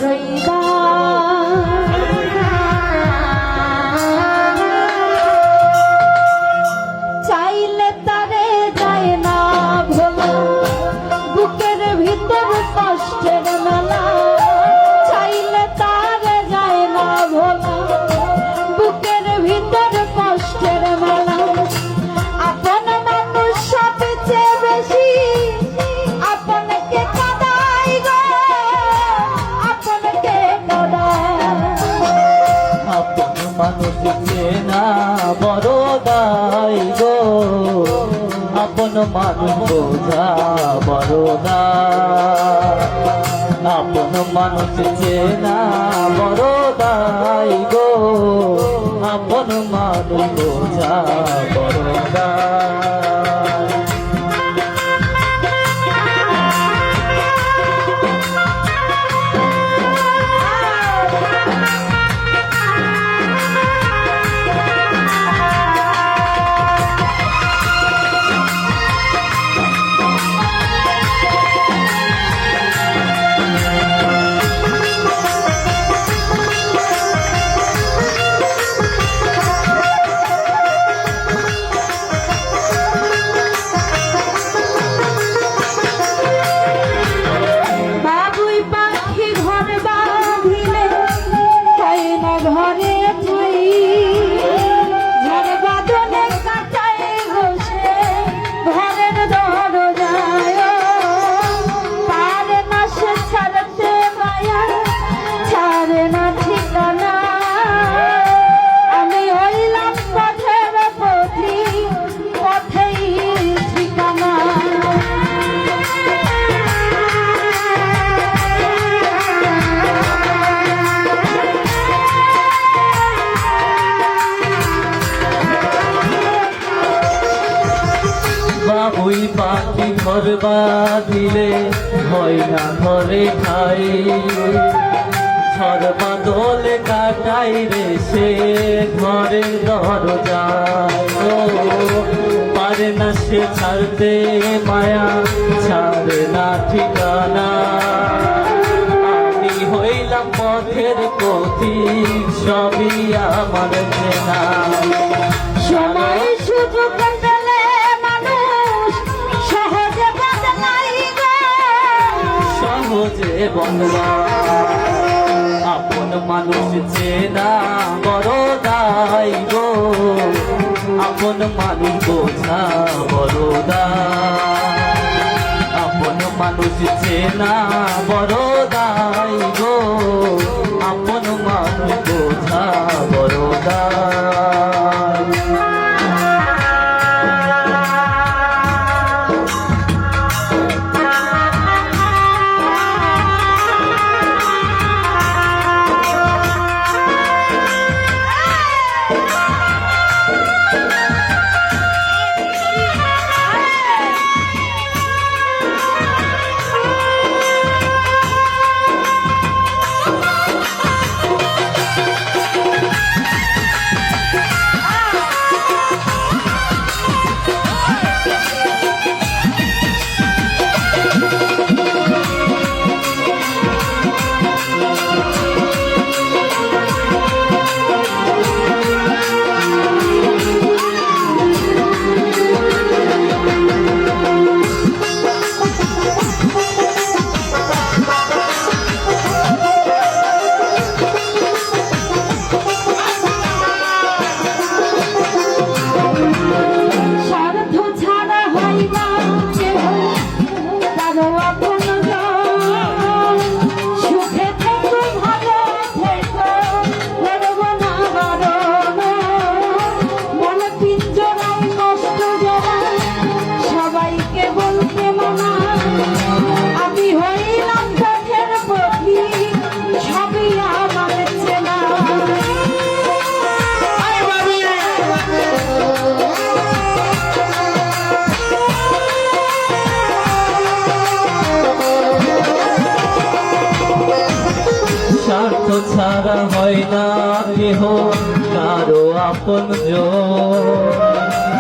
রইবা চাইলে তারে যায় না ভোলা বুকের ভিতর কষ্টের মেলা চাইলে তারে যায় না ভোলা বুকের ভিতর কষ্টের মেলা আপন মানুষ সবচেয়ে বেশি আপনকে কাঁদাই গো আপনকে কাঁদাই আপন মানুষ চেনা বড় দায় গো আপন মানুষ বোঝা বড় দায় আপন মানুষ চেনা বড় দায় গো আপন মানুষ বোঝা বড় দায় বাবুই পাখি ঘর বাঁধিলে হয় না ঘরে ঠাই ঝড় বাদলে কাটাই রে সে ঘরে দরজায় পারে না সে ছাড়তে মায়া ছাড়ে না ঠিকানা আমি হইলাম পথের পথিক সবই আমার চেনা সময় সুযোগ সহজে বন্ধবা আপন মানুষ চেনা বড় দায় গো আপন মানুষ বোঝা বড় দায় আপন মানুষ চেনা বড় দায় গো আপন মানুষ বোঝা বড় দায় স্বার্থ ছাড়া হয় না কেহ কারো আপন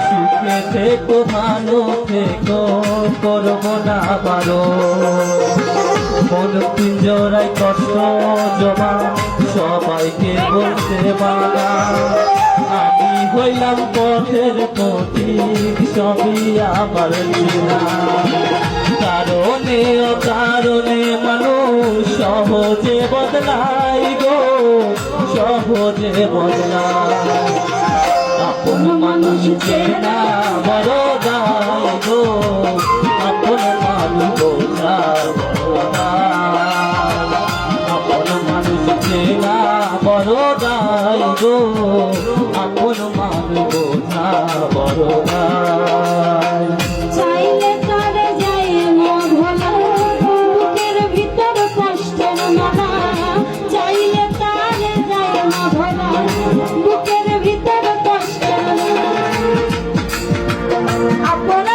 সুখে থেকো ভালো থেকো করবো না পারো মন পিঞ্জরায় কষ্ট জমা সবাইকে বলতে মানা আমি হইলাম পথের পথিক সবই আমার চেনা কারণে অকারণে মানুষ সহজে বদলায় গো সহজে বদলায় আপন মানুষ চেনা বড় দায় গো আপন মানুষ বোঝা বড় দায় আপন মানুষ চেনা বড় দায় গো আপন মানুষ বোঝা বড় দায় চাইলে তারে যায় মধলা বুকের ভিতর কষ্টের মালা চাইলে তারে যায় মধলা বুকের ভিতর কষ্টের মালা আপন